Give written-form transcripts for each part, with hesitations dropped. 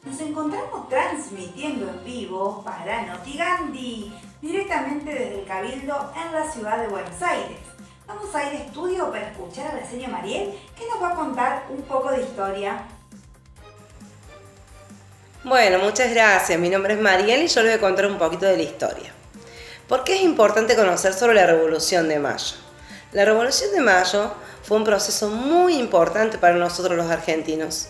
Nos encontramos transmitiendo en vivo para Notigandhi, directamente desde el Cabildo en la ciudad de Buenos Aires. Vamos a ir a estudio para escuchar a la señora Mariel, que nos va a contar un poco de historia. Bueno, muchas gracias. Mi nombre es Mariel y yo les voy a contar un poquito de la historia. ¿Por qué es importante conocer sobre la Revolución de Mayo? La Revolución de Mayo fue un proceso muy importante para nosotros los argentinos.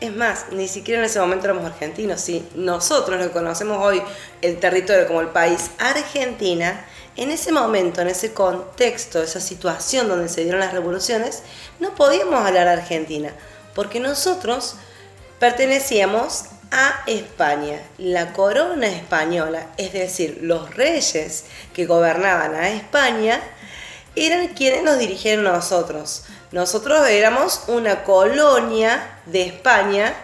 Es más, ni siquiera en ese momento éramos argentinos. Si nosotros lo que conocemos hoy, el territorio como el país Argentina, en ese momento, en ese contexto, esa situación donde se dieron las revoluciones, no podíamos hablar Argentina, porque nosotros pertenecíamos a España, la corona española, es decir, los reyes que gobernaban a España, eran quienes nos dirigieron a nosotros. Nosotros éramos una colonia de España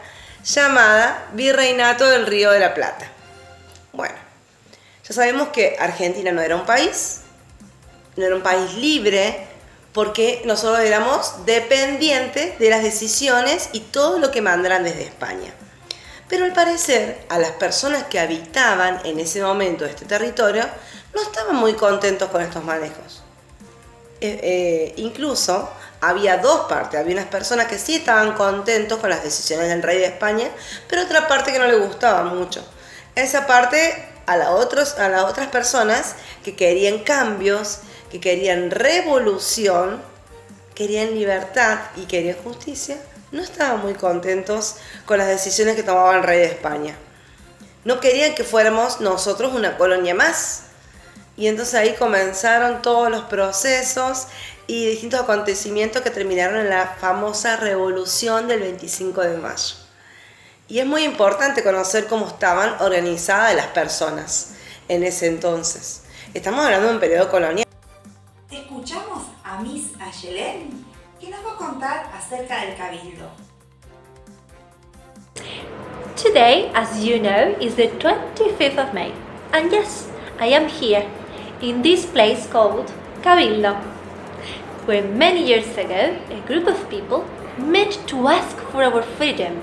llamada Virreinato del Río de la Plata. Bueno, ya sabemos que Argentina no era un país libre, porque nosotros éramos dependientes de las decisiones y todo lo que mandaran desde España. Pero al parecer, a las personas que habitaban en ese momento este territorio no estaban muy contentos con estos manejos. Incluso había dos partes. Había unas personas que sí estaban contentos con las decisiones del rey de España, pero otra parte que no le gustaba mucho. Esa parte, a las otras personas que querían cambios, que querían revolución, querían libertad y querían justicia, no estaban muy contentos con las decisiones que tomaba el rey de España. No querían que fuéramos nosotros una colonia más. Y entonces ahí comenzaron todos los procesos y distintos acontecimientos que terminaron en la famosa Revolución del 25 de mayo. Y es muy importante conocer cómo estaban organizadas las personas en ese entonces. Estamos hablando de un periodo colonial. Escuchamos a Miss Ayelen, que nos va a contar acerca del Cabildo. Today, as you know, is the 25th of May. And yes, I am here, in this place called Cabildo, where many years ago a group of people met to ask for our freedom.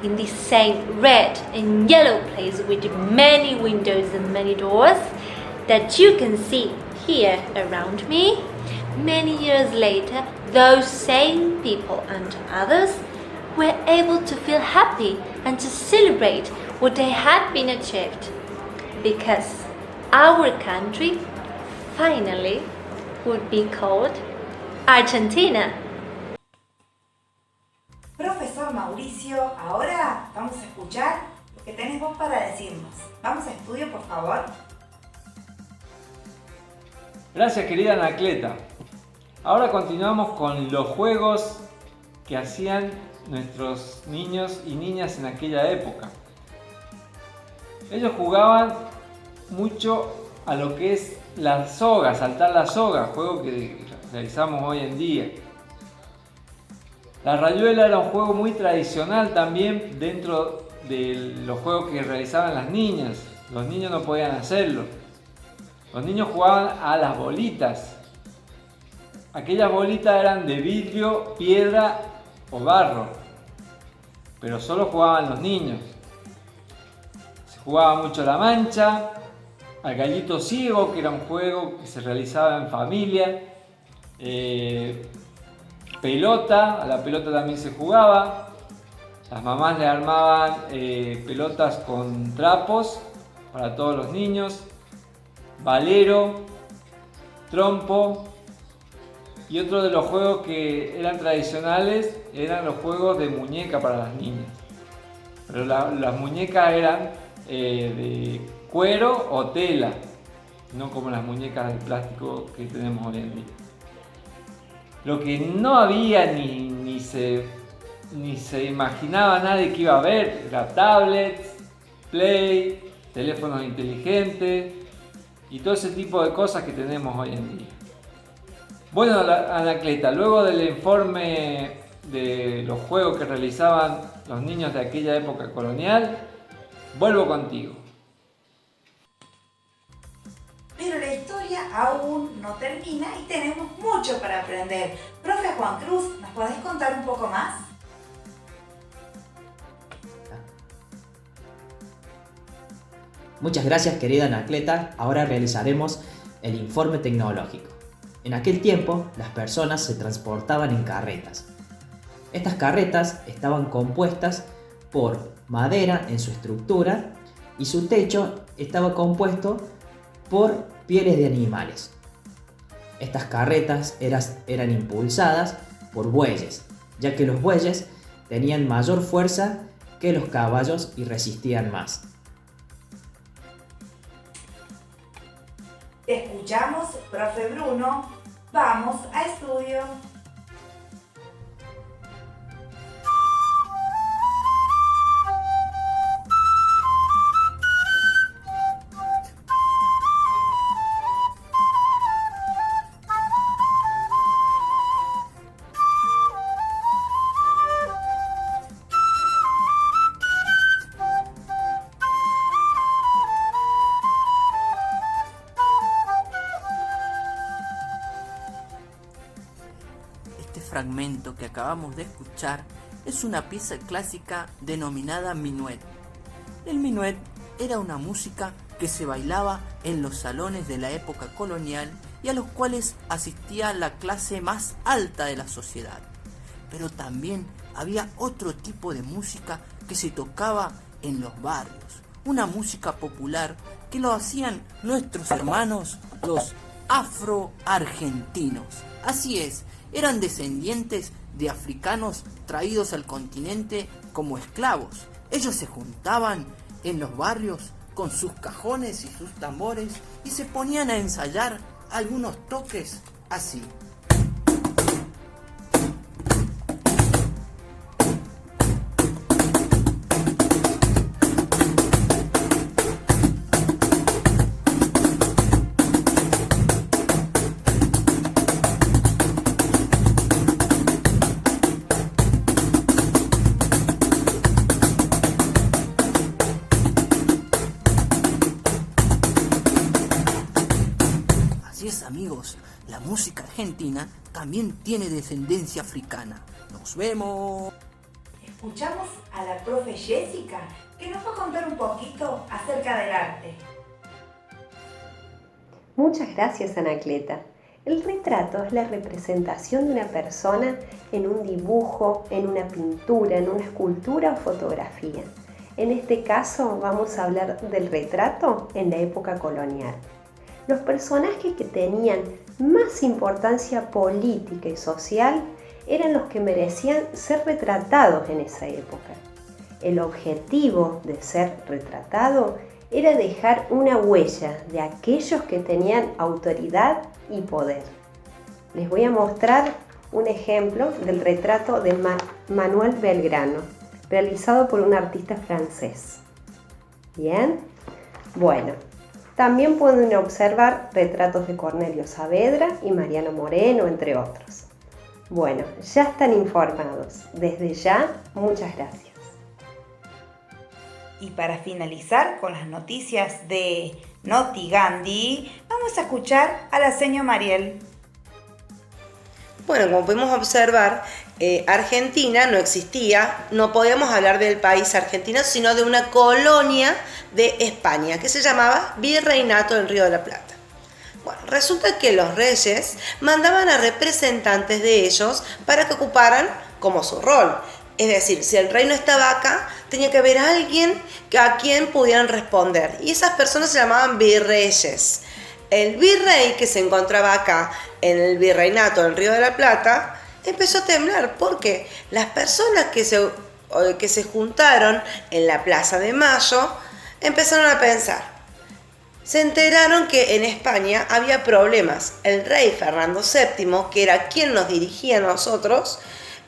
In this same red and yellow place with many windows and many doors that you can see here around me, many years later, those same people and others were able to feel happy and to celebrate what they had been achieved, because our country finally would be called Argentina. Profesor Mauricio, ahora vamos a escuchar lo que tenés vos para decirnos. Vamos a estudio, por favor. Gracias, querida Anacleta. Ahora continuamos con los juegos que hacían nuestros niños y niñas en aquella época. Ellos jugaban mucho a lo que es la soga, saltar la soga, juego que realizamos hoy en día. La rayuela era un juego muy tradicional también dentro de los juegos que realizaban las niñas. Los niños no podían hacerlo. Los niños jugaban a las bolitas. Aquellas bolitas eran de vidrio, piedra o barro, pero solo jugaban los niños. Se jugaba mucho a la mancha, al gallito ciego, que era un juego que se realizaba en familia. Pelota, a la pelota también se jugaba. Las mamás le armaban pelotas con trapos para todos los niños. Valero, trompo. Y otro de los juegos que eran tradicionales eran los juegos de muñeca para las niñas. Pero las muñecas eran de cuero o tela, no como las muñecas de plástico que tenemos hoy en día. Lo que no había ni se imaginaba nadie que iba a haber era tablets, play, teléfonos inteligentes y todo ese tipo de cosas que tenemos hoy en día. Bueno, Anacleta, luego del informe de los juegos que realizaban los niños de aquella época colonial, vuelvo contigo. Pero la historia aún no termina y tenemos mucho para aprender. Profe Juan Cruz, ¿nos podés contar un poco más? Muchas gracias, querida Anacleta. Ahora realizaremos el informe tecnológico. En aquel tiempo, las personas se transportaban en carretas. Estas carretas estaban compuestas por madera en su estructura y su techo estaba compuesto por pieles de animales. Estas carretas eran impulsadas por bueyes, ya que los bueyes tenían mayor fuerza que los caballos y resistían más. Te escuchamos, profe Bruno. Vamos a estudio. Este fragmento que acabamos de escuchar es una pieza clásica denominada minuet. El minuet era una música que se bailaba en los salones de la época colonial y a los cuales asistía la clase más alta de la sociedad. Pero también había otro tipo de música que se tocaba en los barrios, una música popular que lo hacían nuestros hermanos, los afroargentinos. Así es, eran descendientes de africanos traídos al continente como esclavos. Ellos se juntaban en los barrios con sus cajones y sus tambores y se ponían a ensayar algunos toques así. Amigos, la música argentina también tiene descendencia africana. ¡Nos vemos! Escuchamos a la profe Jessica, que nos va a contar un poquito acerca del arte. Muchas gracias, Anacleta. El retrato es la representación de una persona en un dibujo, en una pintura, en una escultura o fotografía. En este caso vamos a hablar del retrato en la época colonial. Los personajes que tenían más importancia política y social eran los que merecían ser retratados en esa época. El objetivo de ser retratado era dejar una huella de aquellos que tenían autoridad y poder. Les voy a mostrar un ejemplo del retrato de Manuel Belgrano, realizado por un artista francés. ¿Bien? Bueno. También pueden observar retratos de Cornelio Saavedra y Mariano Moreno, entre otros. Bueno, ya están informados. Desde ya, muchas gracias. Y para finalizar con las noticias de Noti Gandhi, vamos a escuchar a la señora Mariel. Bueno, como podemos observar, Argentina no existía, no podíamos hablar del país argentino, sino de una colonia de España que se llamaba Virreinato del Río de la Plata. Bueno, resulta que los reyes mandaban a representantes de ellos para que ocuparan como su rol. Es decir, si el rey no estaba acá, tenía que haber alguien a quien pudieran responder. Y esas personas se llamaban virreyes. El virrey que se encontraba acá en el Virreinato del Río de la Plata empezó a temblar porque las personas que se juntaron en la Plaza de Mayo empezaron a pensar. Se enteraron que en España había problemas. El rey Fernando VII, que era quien nos dirigía a nosotros,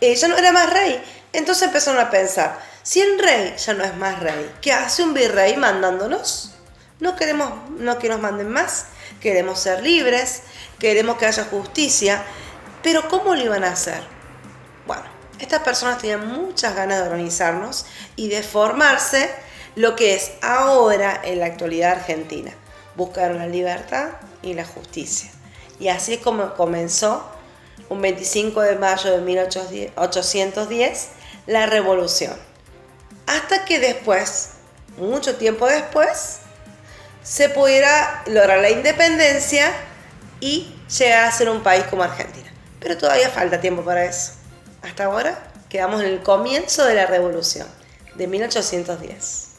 ya no era más rey. Entonces empezaron a pensar, si el rey ya no es más rey, ¿qué hace un virrey mandándonos? No queremos que nos manden más, queremos ser libres, queremos que haya justicia, pero ¿cómo lo iban a hacer? Bueno, Estas personas tenían muchas ganas de organizarnos y de formarse lo que es ahora en la actualidad Argentina. Buscaron la libertad y la justicia. Y así es como comenzó un 25 de mayo de 1810 la revolución. Hasta que después, mucho tiempo después, se pudiera lograr la independencia y llegar a ser un país como Argentina. Pero todavía falta tiempo para eso. Hasta ahora quedamos en el comienzo de la revolución de 1810.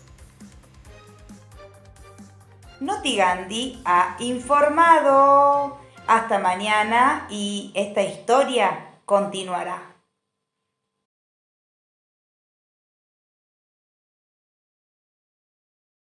Notigandhi ha informado. Hasta mañana y esta historia continuará.